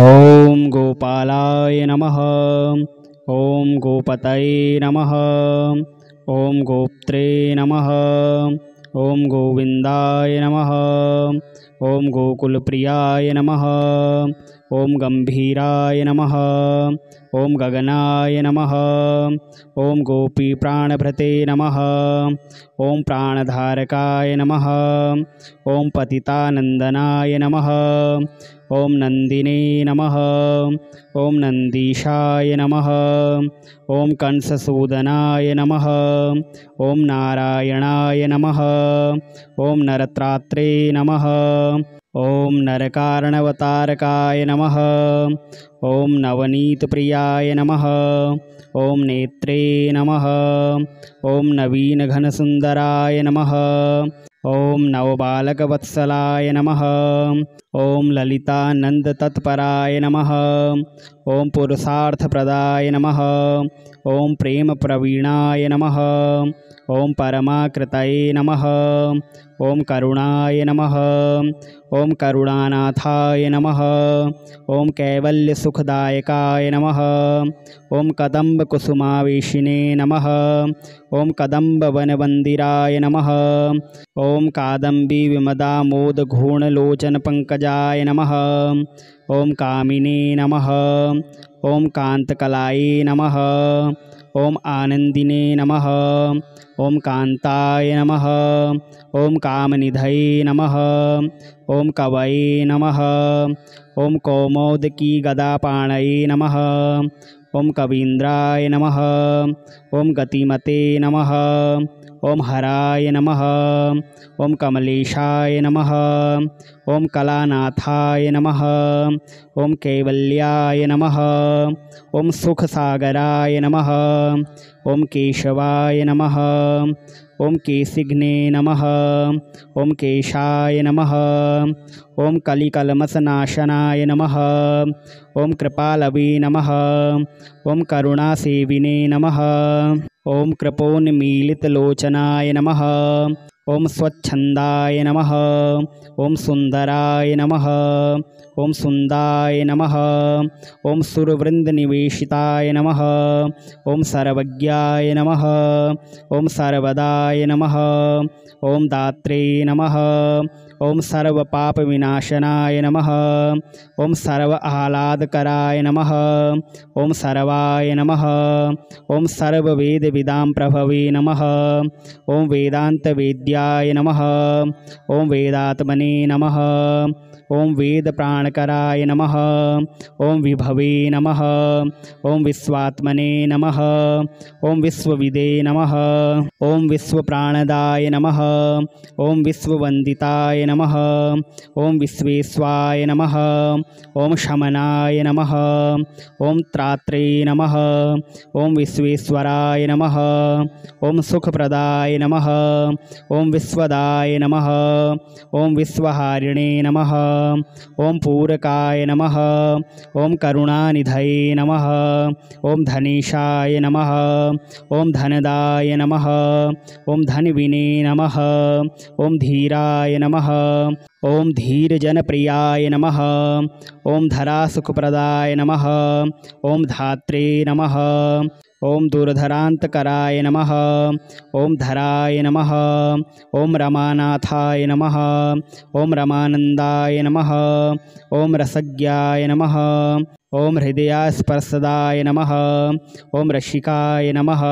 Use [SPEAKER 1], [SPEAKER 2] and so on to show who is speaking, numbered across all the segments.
[SPEAKER 1] ॐ गोपालाय नमः। ॐ गोपतये नमः। ॐ गोप्त्रे नमः। ॐ गोविन्दाय नमः। ॐ गोकुलप्रियाय नमः। ॐ गम्भीराय नमः। ॐ गगनाय नमः। ॐ गोपीप्राणभृते नमः। ॐ प्राणधारकाय नमः। ॐ पतितानन्दनाय नमः। ॐ नन्दिने नमः। ॐ नन्दीशाय नमः। ॐ कंससूदनाय नमः। ॐ नारायणाय नमः। ॐ नरत्रात्रे नमः। ॐ नरकारणवतारकाय नमः। ॐ नवनीतप्रियाय नमः। ॐ नेत्रे नमः। ॐ नवीनघनसुन्दराय नमः। ॐ नवबालकवत्सलाय नमः। ॐ ललितानन्दतत्पराय नमः। ॐ पुरुषार्थप्रदाय नमः। ॐ प्रेमप्रवीणाय नमः। ॐ परमाकृतये नमः। ॐ करुणाय नमः। ॐ करुणानाथाय नमः। ॐ कैवल्यसुखदायकाय नमः। ॐ कदम्बकुसुमावेशिने नमः। ॐ कदम्बवनवन्दिराय नमः। ॐ कादम्बीविमदामोदघूर्णलोचनपङ्कजाय नमः। ॐ कामिने नमः। ॐ कान्तकलाये नमः। ॐ आनन्दिने नमः। ॐ कान्ताय नमः। ॐ कामनिधये नमः। ॐ कवये नमः। ॐ कौमोदकीगदापाणये नमः। ॐ कवीन्द्राय नमः। ॐ गतिमते नमः। ॐ हराय नमः। ॐ कमलेशाय नमः। ॐ कलानाथाय नमः। ॐ कैवल्याय नमः। ॐ सुखसागराय नमः। ॐ केशवाय नमः। ॐ केशिघ्ने नमः। ॐ केशाय नमः। ॐ कलिकल्मषनाशनाय नमः। ॐ कृपालवे नमः। ॐ करुणासेविने नमः। ॐ कृपोन्मीलितलोचनाय नमः। ॐ स्वच्छन्दाय नमः। ॐ सुन्दराय नमः। ॐ सुन्दाय नमः। ॐ सुरवृन्दनिवेशिताय नमः। ॐ सर्वज्ञाय नमः। ॐ सर्वदाय नमः। ॐ दात्रे नमः। ॐ सर्वपापविनाशनाय नमः। ॐ सर्व आह्लादकराय नमः। ॐ सर्वाय नमः। ॐ सर्ववेदविदां प्रभवे नमः। ॐ वेदान्तवेद्याय नमः। ॐ वेदात्मने नमः। ॐ वेदप्राणकराय नमः। ॐ विभवे नमः। ॐ विश्वात्मने नमः। ॐ विश्वविदे नमः। ॐ विश्वप्राणदाय नमः। ॐ विश्ववन्दिताय नमः। ॐ विश्वेश्वाय नमः। ॐ शमनाय नमः। ॐ त्रात्रे नमः। ॐ विश्वेश्वराय नमः। ॐ सुखप्रदाय नमः। ॐ विश्वदाय नमः। ॐ विश्वहारिणे नमः। ॐ पूरकाय नमः। ॐ करुणानिधये नमः। ॐ धनेशाय नमः। ॐ धनदाय नमः। ॐ धनविने नमः। ॐ धीराय नमः। ॐ धीरजनप्रियाय नमः। ॐ धरासुखप्रदाय नमः। ॐ धात्रे नमः। ॐ दुर्धरान्तकराय नमः। ॐ धराय नमः। ॐ रमानाथाय नमः। ॐ रमानन्दाय नमः। ॐ रसज्ञाय नमः। ॐ हृदयास्पर्शदाय नमः। ॐ रसिकाय नमः।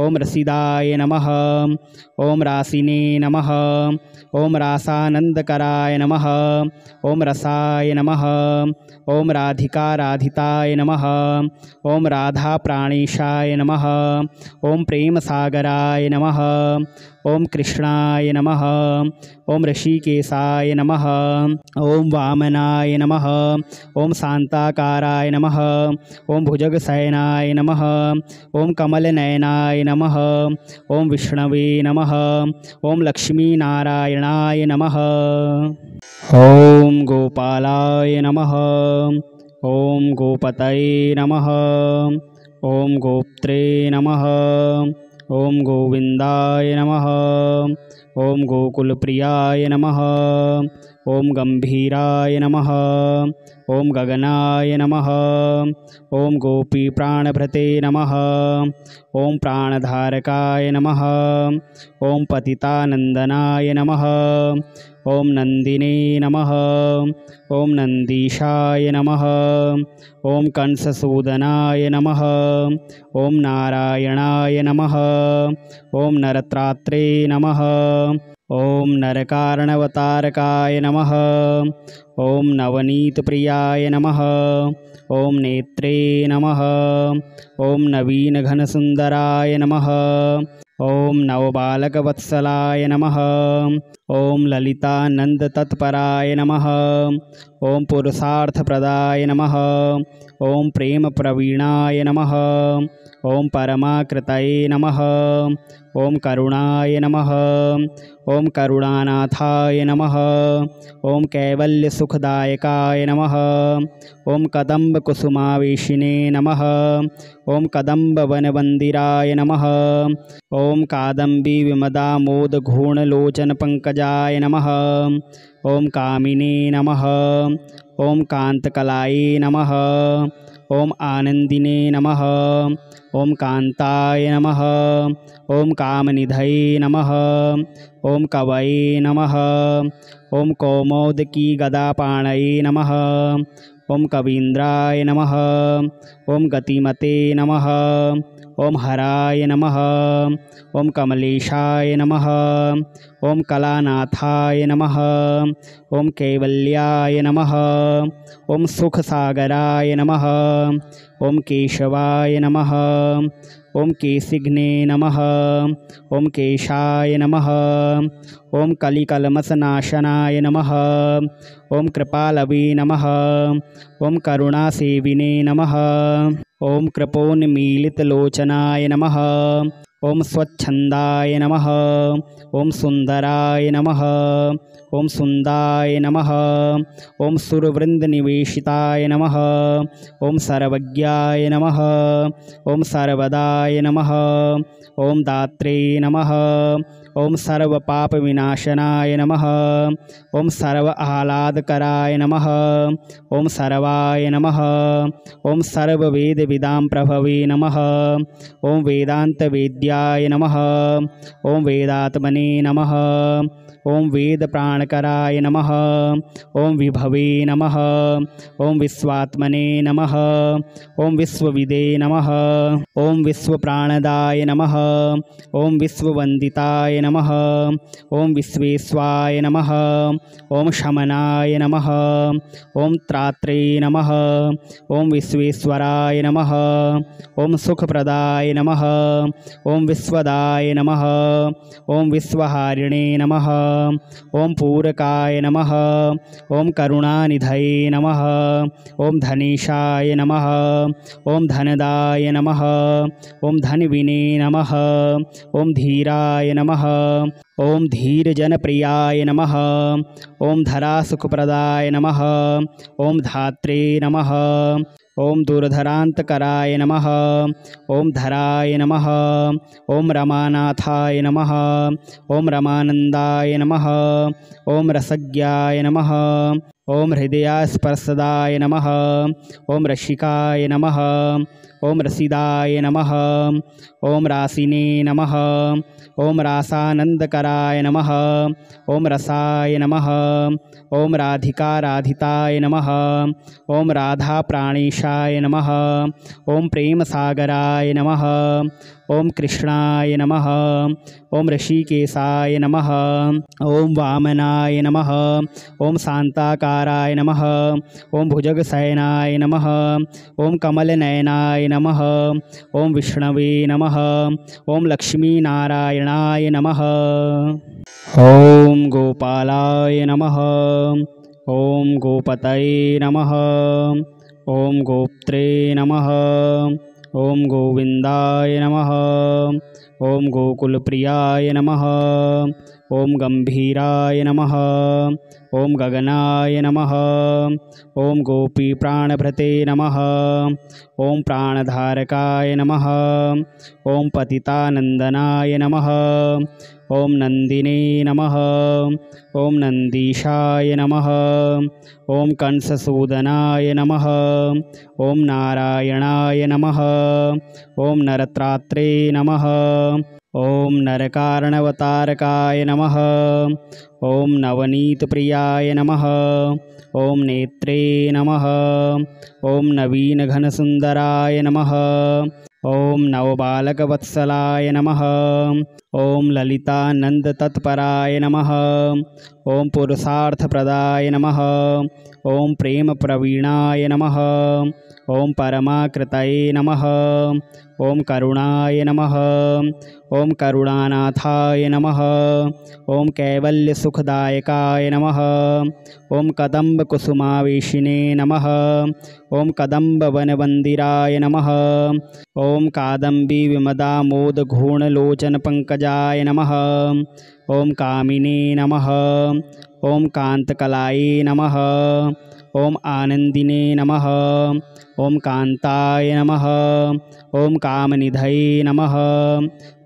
[SPEAKER 1] ॐ रसिदाय नमः। ॐ रासिने नमः। ॐ रासानन्दकराय नमः। ॐ रसाय नमः। ॐ राधिकाराधिताय नमः। ॐ राधाप्राणेशाय नमः। ॐ प्रेमसागराय नमः। ॐ कृष्णाय नमः। ॐ ऋषिकेशाय नमः। ॐ वामनाय नमः। ॐ शान्ताकाराय नमः। ॐ भुजगशयनाय नमः। ॐ कमलनयनाय नमः। ॐ विष्णवे नमः। ॐ लक्ष्मीनारायणाय नमः। ॐ गोपालाय नमः। ॐ गोपतये नमः। ॐ गोप्त्रे नमः। ॐ गोविन्दाय नमः। ॐ गोकुलप्रियाय नमः। ॐ गम्भीराय नमः। ॐ गगनाय नमः। ॐ गोपीप्राणभृते नमः। ॐ प्राणधारकाय नमः। ॐ पतितानन्दनाय नमः। ॐ नन्दिने नमः। ॐ नन्दीशाय नमः। ॐ कंससूदनाय नमः। ॐ नारायणाय नमः। ॐ नरत्रात्रे नमः। ॐ नरकारणवतारकाय नमः। ॐ नवनीतप्रियाय नमः। ॐ नेत्रे नमः। ॐ नवीनघनसुन्दराय नमः। ॐ नवबालकवत्सलाय नमः। ॐ ललितानन्दतत्पराय नमः। ॐ पुरुषार्थप्रदाय नमः। ॐ प्रेमप्रवीणाय नमः। ॐ परमाकृतये नमः। ॐ करुणाय नमः। ॐ करुणानाथाय नमः। ॐ कैवल्यसुखदायकाय नमः। ॐ कदम्बकुसुमावेशिने नमः। ॐ कदम्बवनवन्दिराय नमः। ॐ कादम्बीविमदामोदघूर्णलोचनपङ्कजाय नमः। ॐ कामिने नमः। ॐ कान्तकलाये नमः। ॐ आनन्दिने नमः। ॐ कान्ताय नमः। ॐ कामनिधये नमः। ॐ कवये नमः। ॐ कौमोदकीगदापाणये नमः। ॐ कवीन्द्राय नमः। ॐ गतिमते नमः। ॐ हराय नमः। ॐ कमलेशाय नमः। ॐ कलानाथाय नमः। ॐ कैवल्याय नमः। ॐ सुखसागराय नमः। ॐ केशवाय नमः। ॐ केशिघ्ने नमः। ॐ केशाय नमः। ॐ कलिकल्मषनाशनाय नमः। ॐ कृपालवे नमः। ॐ करुणासेविने नमः। ॐ कृपोन्मीलितलोचनाय नमः। ॐ स्वच्छन्दाय नमः। ॐ सुन्दराय नमः। ॐ सुन्दाय नमः। ॐ सुरवृन्दनिवेशिताय नमः। ॐ सर्वज्ञाय नमः। ॐ सर्वदाय नमः। ॐ दात्रे नमः। ॐ सर्वपापविनाशनाय नमः। ॐ सर्व आह्लादकराय नमः। ॐ सर्वाय नमः। ॐ सर्ववेदविदां प्रभवे नमः। ॐ वेदान्तवेद्याय नमः। ॐ वेदात्मने नमः। ॐ वेदप्राणकराय नमः। ॐ विभवे नमः। ॐ विश्वात्मने नमः। ॐ विश्वविदे नमः। ॐ विश्वप्राणदाय नमः। ॐ विश्ववन्दिताय नमः। ॐ विश्वेश्वाय नमः। ॐ शमनाय नमः। ॐ त्रात्रे नमः। ॐ विश्वेश्वराय नमः। ॐ सुखप्रदाय नमः। ॐ विश्वदाय नमः। ॐ विश्वहारिणे नमः। ॐ पूरकाय नमः। ॐ करुणानिधये नमः। ॐ धनेशाय नमः। ॐ धनदाय नमः। ॐ धनविने नमः। ॐ धीराय नमः। ॐ धीरजनप्रियाय नमः। ॐ धरासुखप्रदाय नमः। ॐ धात्रे नमः। ॐ दुर्धरान्तकराय नमः। ॐ धराय नमः। ॐ रमानाथाय नमः। ॐ रमानन्दाय नमः। ॐ रसज्ञाय नमः। ॐ हृदयास्पर्शदाय नमः। ॐ रसिकाय नमः। ॐ रसिदाय नमः। ॐ रासिने नमः। ॐ रासानन्दकराय नमः। ॐ रसाय नमः। ॐ राधिकाराधिताय नमः। ॐ राधाप्राणेशाय नमः। ॐ प्रेमसागराय नमः। ॐ कृष्णाय नमः। ॐ ऋषिकेशाय नमः। ॐ वामनाय नमः। ॐ शान्ताकाराय नमः। ॐ भुजगशयनाय नमः। ॐ कमलनयनाय नमः। ॐ विष्णवे नमः। ॐ लक्ष्मीनारायणाय नमः। ॐ गोपालाय नमः। ॐ गोपतये नमः। ॐ गोप्त्रे नमः। ॐ गोविन्दाय नमः। ॐ गोकुलप्रियाय नमः। ॐ गम्भीराय नमः। ॐ गगनाय नमः। ॐ गोपीप्राणभृते नमः। ॐ प्राणधारकाय नमः। ॐ पतितानन्दनाय नमः। ॐ नन्दिने नमः। ॐ नन्दीशाय नमः। ॐ कंससूदनाय नमः। ॐ नारायणाय नमः। ॐ नरत्रात्रे नमः। ॐ नरकारणवतारकाय नमः। ॐ नवनीतप्रियाय नमः। ॐ नेत्रे नमः। ॐ नवीनघनसुन्दराय नमः। ॐ नवबालकवत्सलाय नमः। ॐ ललितानन्दतत्पराय नमः। ॐ पुरुषार्थप्रदाय नमः। ॐ प्रेमप्रवीणाय नमः। ॐ परमाकृतये नमः। ॐ करुणाय नमः। ॐ करुणानाथाय नमः। ॐ कैवल्यसुखदायकाय नमः। ॐ कदम्बकुसुमावेशिने नमः। ॐ कदम्बवनवन्दिराय नमः। ॐ कादम्बीविमदामोदघूर्णलोचनपङ्कजाय नमः। ॐ कामिने नमः। ॐ कान्तकलाये नमः। ॐ आनन्दिने नमः। ॐ कान्ताय नमः। ॐ कामनिधये नमः।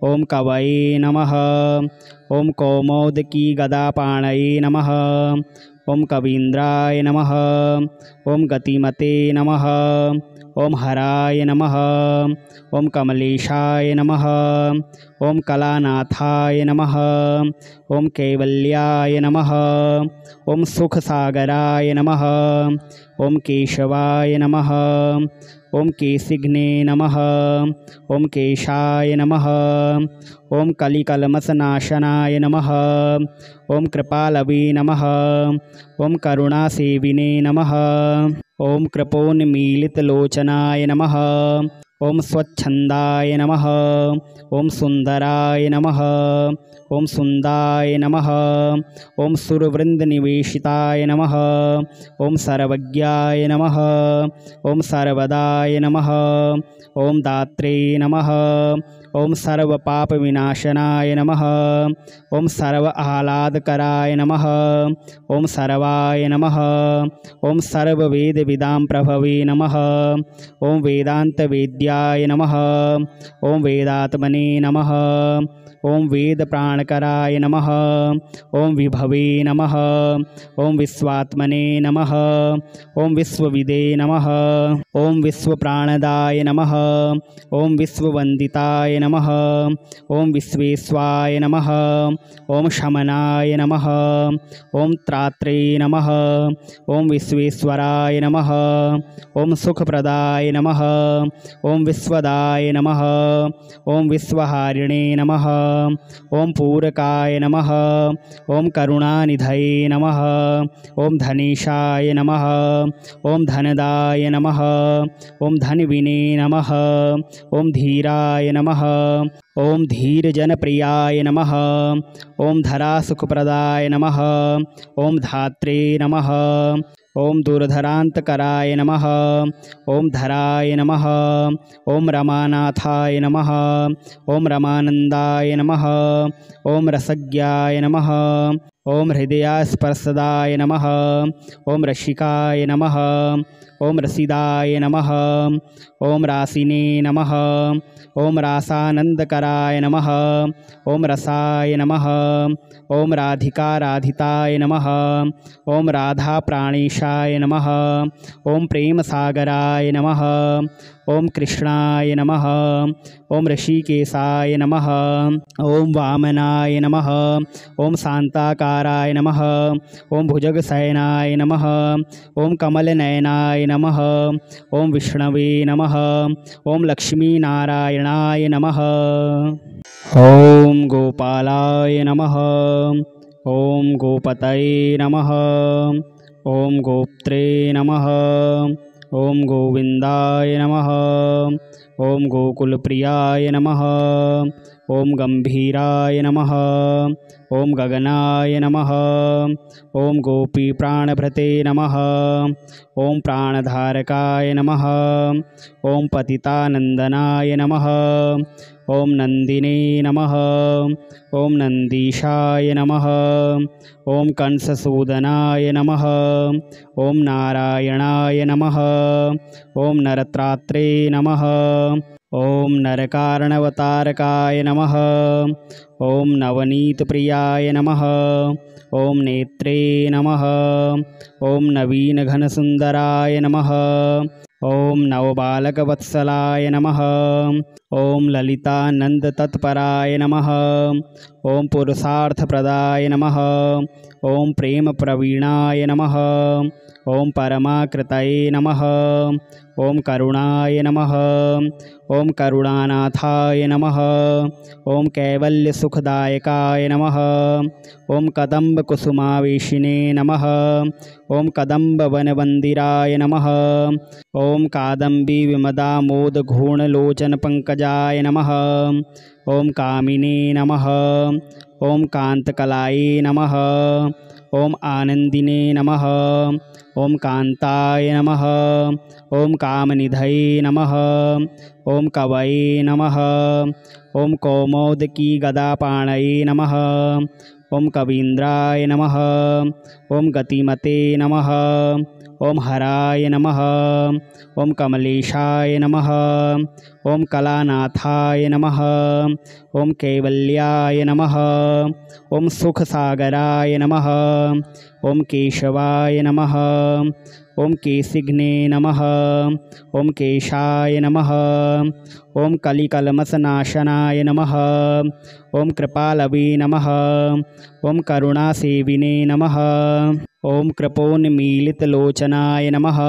[SPEAKER 1] ॐ कवये नमः। ॐ कौमोदकीगदापाणये नमः। ॐ कवीन्द्राय नमः। ॐ गतिमते नमः। ॐ हराय नमः। ॐ कमलेशाय नमः। ॐ कलानाथाय नमः। ॐ कैवल्याय नमः। ॐ सुखसागराय नमः। ॐ केशवाय नमः। ॐ केशिघ्ने नमः। ॐ केशाय नमः। ॐ कलिकल्मषनाशनाय नमः। ॐ कृपालवे नमः। ॐ करुणासेविने नमः। ॐ कृपोन्मीलितलोचनाय नमः। ॐ स्वच्छन्दाय नमः। ॐ सुन्दराय नमः। ॐ सुन्दाय नमः। ॐ सुरवृन्दनिवेशिताय नमः। ॐ सर्वज्ञाय नमः। ॐ सर्वदाय नमः। ॐ दात्रे नमः। ॐ सर्वपापविनाशनाय नमः। ॐ सर्व आह्लादकराय नमः। ॐ सर्वाय नमः। ॐ सर्ववेदविदां प्रभवे नमः। ॐ वेदान्तवेद्याय नमः। ॐ वेदात्मने नमः। ॐ वेदप्राणकराय नमः। ॐ विभवे नमः। ॐ विश्वात्मने नमः। ॐ विश्वविदे नमः। ॐ विश्वप्राणदाय नमः। ॐ विश्ववन्दिताय नमः। ॐ विश्वेश्वाय नमः। ॐ शमनाय नमः। ॐ त्रात्रे नमः। ॐ विश्वेश्वराय नमः। ॐ सुखप्रदाय नमः। ॐ विश्वदाय नमः। ॐ विश्वहारिणे नमः। ॐ पूरकाय नमः। ॐ करुणानिधये नमः। ॐ धनेशाय नमः। ॐ धनदाय नमः। ॐ धनविने नमः। ॐ धीराय नमः। ॐ धीरजनप्रियाय नमः। ॐ धरासुखप्रदाय नमः। ॐ धात्रे नमः। ॐ दूरधरान्तकराय नमः। ॐ धराय नमः। ॐ रमानाथाय नमः। ॐ रमानन्दाय नमः। ॐ रसज्ञाय नमः। ॐ हृदयास्पर्शदाय नमः। ॐ रसिकाय नमः। ॐ रसिदाय नमः। ॐ रासिने नमः। ॐ रासानन्दकराय नमः। ॐ रसाय नमः। ॐ राधिकाराधिताय नमः। ॐ राधाप्राणेशाय नमः। ॐ प्रेमसागराय नमः। ॐ कृष्णाय नमः। ॐ ऋषिकेशाय नमः। ॐ वामनाय नमः। ॐ शान्ताकाराय नमः। ॐ भुजगशयनाय नमः। ॐ कमलनयनाय नमः। ॐ विष्णवे नमः। ॐ लक्ष्मीनारायणाय नमः। ॐ गोपालाय नमः। ॐ गोपतये नमः। ॐ गोप्त्रे नमः। ॐ गोविन्दाय नमः। ॐ गोकुलप्रियाय नमः। ॐ गम्भीराय नमः। ॐ गगनाय नमः। ॐ गोपीप्राणभृते नमः। ॐ प्राणधारकाय नमः। ॐ पतितानन्दनाय नमः। ॐ नन्दिने नमः। ॐ नन्दीशाय नमः। ॐ कंससूदनाय नमः। ॐ नारायणाय नमः। ॐ नरत्रात्रे नमः। ॐ नरकारणवतारकाय नमः। ॐ नवनीतप्रियाय नमः। ॐ नेत्रे नमः। ॐ नवीनघनसुन्दराय नमः। ॐ नवबालकवत्सलाय नमः। ॐ ललितानन्दतत्पराय नमः। ॐ पुरुषार्थप्रदाय नमः। ॐ प्रेमप्रवीणाय नमः। ॐ परमाकृतये नमः। ॐ करुणाय नमः। ॐ करुणानाथाय नमः। ॐ कैवल्यसुखदायकाय नमः। ॐ कदम्बकुसुमावेशिने नमः। ॐ कदम्बवनवन्दिराय नमः। ॐ कादम्बीविमदामोदघूर्णलोचनपङ्कजाय नमः। ॐ कामिने नमः। ॐ कान्तकलाये नमः। ॐ आनन्दिने नमः। ॐ कान्ताय नमः। ॐ कामनिधये नमः। ॐ कवये नमः। ॐ कौमोदकी गदापाणये नमः। ॐ कवीन्द्राय नमः। ॐ गतिमते नमः। ॐ हराय नमः। ॐ कमलेशाय नमः। ॐ कलानाथाय नमः। ॐ कैवल्याय नमः। ॐ सुखसागराय नमः। ॐ केशवाय नमः। ॐ केशिघ्ने नमः। ॐ केशाय नमः। ॐ कलिकल्मषनाशनाय नमः। ॐ कृपालवे नमः। ॐ करुणासेविने नमः। ॐ कृपोन्मीलितलोचनाय नमः।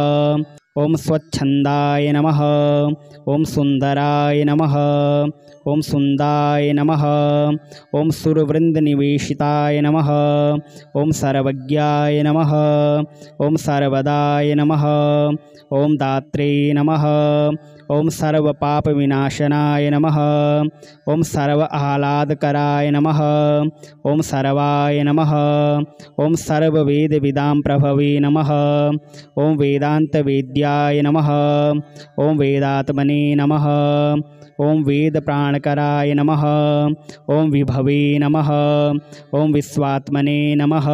[SPEAKER 1] ॐ स्वच्छन्दाय नमः। ॐ सुन्दराय नमः। ॐ सुन्दाय नमः। ॐ सुरवृन्दनिवेशिताय नमः। ॐ सर्वज्ञाय नमः। ॐ सर्वदाय नमः। ॐ दात्रे नमः। ॐ सर्वपापविनाशनाय नमः। ॐ सर्व आह्लादकराय नमः। ॐ सर्वाय नमः। ॐ सर्ववेदविदां प्रभवे नमः। ॐ वेदान्तवेद्याय नमः। ॐ वेदात्मने नमः। ॐ वेदप्राणकराय नमः। ॐ विभवे नमः। ॐ विश्वात्मने नमः।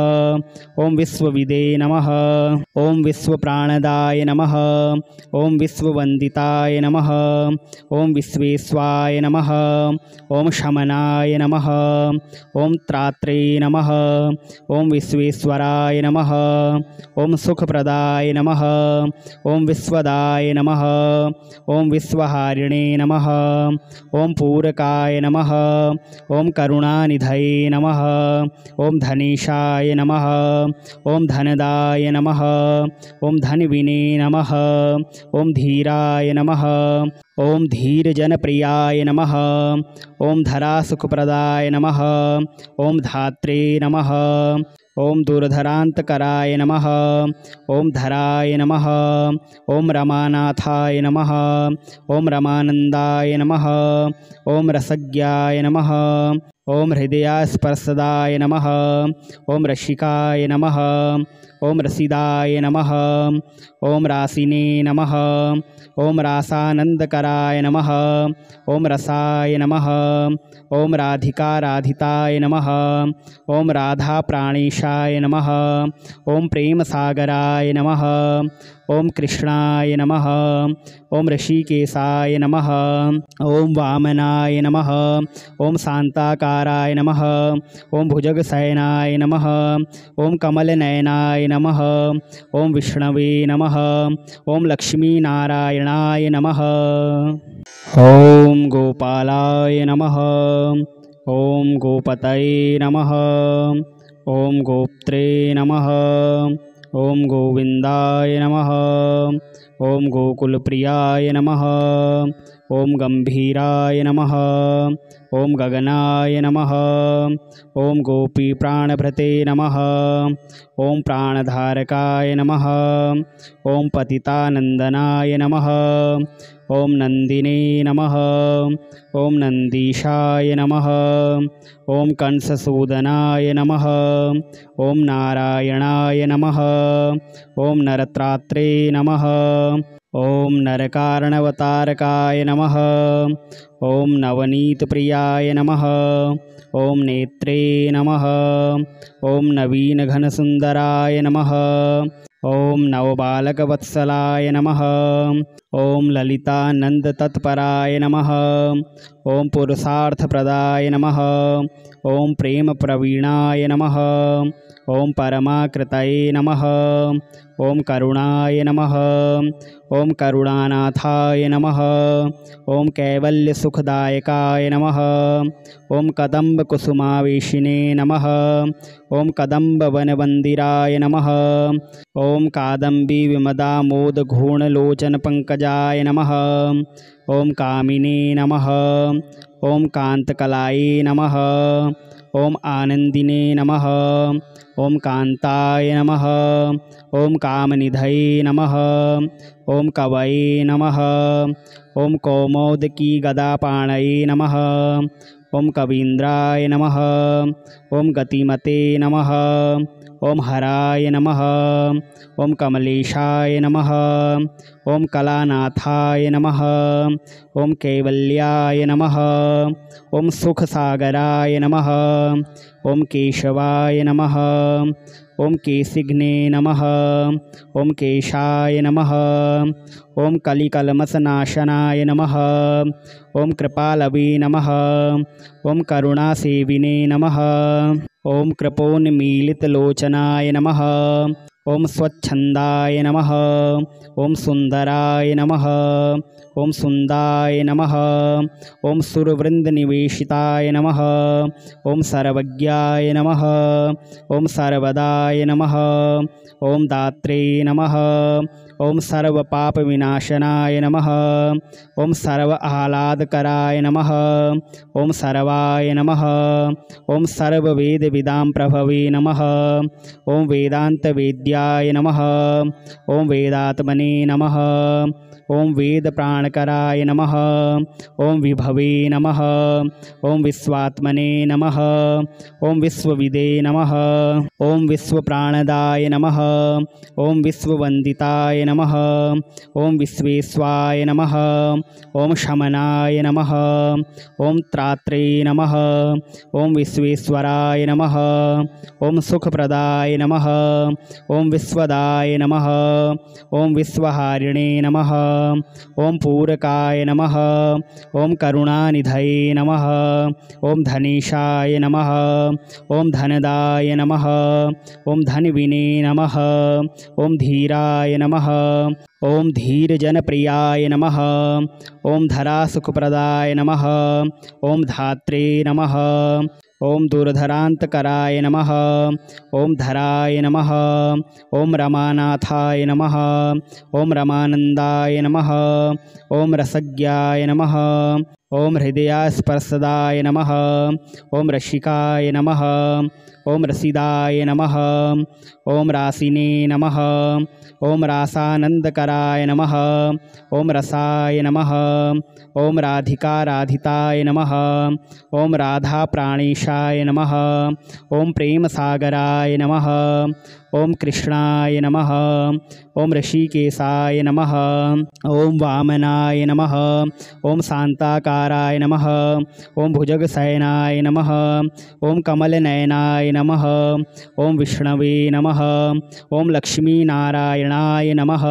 [SPEAKER 1] ॐ विश्वविदे नमः। ॐ विश्वप्राणदाय नमः। ॐ विश्ववन्दिताय नमः। ॐ विश्वेश्वाय नमः। ॐ शमनाय नमः। ॐ त्रात्रे नमः। ॐ विश्वेश्वराय नमः। ॐ सुखप्रदाय नमः। ॐ विश्वदाय नमः। ॐ विश्वहारिणे नमः। ॐ पूरकाय नमः। ॐ करुणानिधये नमः। ॐ धनेशाय नमः। ॐ धनदाय नमः। ॐ धनविने नमः। ॐ धीराय नमः। ॐ धीरजनप्रियाय नमः। ॐ धरासुखप्रदाय नमः। ॐ धात्रे नमः। ॐ दुर्धरान्तकराय नमः। ॐ धराय नमः। ॐ रमानाथाय नमः। ॐ रमानन्दाय नमः। ॐ रसज्ञाय नमः। ॐ हृदयास्पर्शदाय नमः। ॐ रसिकाय नमः। ॐ रसिदाय नमः। ॐ रासिने नमः। ॐ रासानन्दकराय नमः। ॐ रसाय नमः। ॐ राधिकाराधिताय नमः। ॐ राधाप्राणेशाय नमः। ॐ प्रेमसागराय नमः। ॐ कृष्णाय नमः। ॐ ऋषिकेशाय नमः। ॐ वामनाय नमः। ॐ शान्ताकाराय नमः। ॐ भुजगशयनाय नमः। ॐ कमलनयनाय नमः। ॐ विष्णवे नमः। ॐ लक्ष्मीनारायणाय नमः। ॐ गोपालाय नमः। ॐ गोपतये नमः। ॐ गोप्त्रे नमः। ॐ गोविन्दाय नमः। ॐ गोकुलप्रियाय नमः। ॐ गम्भीराय नमः। ॐ गगनाय नमः। ॐ गोपीप्राणभृते नमः। ॐ प्राणधारकाय नमः। ॐ पतितानन्दनाय नमः। ॐ नन्दिने नमः। ॐ नन्दीशाय नमः। ॐ कंससूदनाय नमः। ॐ नारायणाय नमः। ॐ नरत्रात्रे नमः। ॐ नरकार्णवतारकाय नमः। ॐ नवनीतप्रियाय नमः। ॐ नेत्रे नमः। ॐ नवीनघनसुन्दराय नमः। ॐ नवबालकवत्सलाय नमः। ॐ ललितानन्दतत्पराय नमः। ॐ पुरुषार्थप्रदाय नमः। ॐ प्रेमप्रवीणाय नमः। ॐ परमाकृतये नमः। ॐ करुणाय नमः। ॐ करुणानाथाय नमः। ॐ कैवल्यसुखदायकाय नमः। ॐ कदम्बकुसुमावेशिने नमः। ॐ कदम्बवनवन्दिराय नमः। ॐ कादम्बीविमदामोदघूर्णलोचनपङ्कजाय नमः। ॐ कामिने नमः। ॐ कान्तकलाये नमः। ॐ आनन्दिने नमः। ॐ कान्ताय नमः। ॐ कामनिधये नमः। ॐ कवये नमः। ॐ कौमोदकीगदापाणये नमः। ॐ कवीन्द्राय नमः। ॐ गतिमते नमः। ॐ हराय नमः। ॐ कमलेशाय नमः। ॐ कलानाथाय नमः। ॐ कैवल्याय नमः। ॐ सुखसागराय नमः। ॐ केशवाय नमः। ॐ केशिघ्ने नमः। ॐ केशाय नमः। ॐ कलिकल्मषनाशनाय नमः। ॐ कृपालवे नमः। ॐ करुणासेविने नमः। ॐ कृपोन्मीलितलोचनाय नमः। ॐ स्वच्छन्दाय नमः। ॐ सुन्दराय नमः। ॐ सुन्दाय नमः। ॐ सुरवृन्दनिवेशिताय नमः। ॐ सर्वज्ञाय नमः। ॐ सर्वदाय नमः। ॐ दात्रे नमः। ॐ सर्वपापविनाशनाय नमः। ॐ सर्व आह्लादकराय नमः। ॐ सर्वाय नमः। ॐ सर्ववेदविदां प्रभवे नमः। ॐ वेदान्तवेद्याय नमः। ॐ वेदात्मने नमः। ॐ वेदप्राणकराय नमः। ॐ विभवे नमः। ॐ विश्वात्मने नमः। ॐ विश्वविदे नमः। ॐ विश्वप्राणदाय नमः। ॐ विश्ववन्दिताय नमः। ॐ विश्वेश्वाय नमः। ॐ शमनाय नमः। ॐ त्रात्रे नमः। ॐ विश्वेश्वराय नमः। ॐ सुखप्रदाय नमः। ॐ विश्वदाय नमः। ॐ विश्वहारिणे नमः। ॐ पूरकाय नमः। ॐ करुणानिधये नमः। ॐ धनेशाय नमः। ॐ धनदाय नमः। ॐ धनविने नमः। ॐ धीराय नमः। ॐ धीरजनप्रियाय नमः। ॐ धरासुखप्रदाय नमः। ॐ धात्रे नमः। ॐ दूरधरान्तकराय नमः। ॐ धराय नमः। ॐ रमानाथाय नमः। ॐ रमानन्दाय नमः। ॐ रसज्ञाय नमः। ॐ हृदयास्पर्शदाय नमः। ॐ रसिकाय नमः। ॐ रसिदाय नमः। ॐ रासिने नमः। ॐ रासानन्दकराय नमः। ॐ रसाय नमः। ॐ राधिकाराधिताय नमः। ॐ राधाप्राणेशाय नमः। ॐ प्रेमसागराय नमः। ॐ कृष्णाय नमः। ॐ ऋषिकेशाय नमः। ॐ वामनाय नमः। ॐ शान्ताकाराय नमः। ॐ भुजगशयनाय नमः। ॐ कमलनयनाय नमः। ॐ विष्णवे नमः। ॐ लक्ष्मीनारायणाय नमः।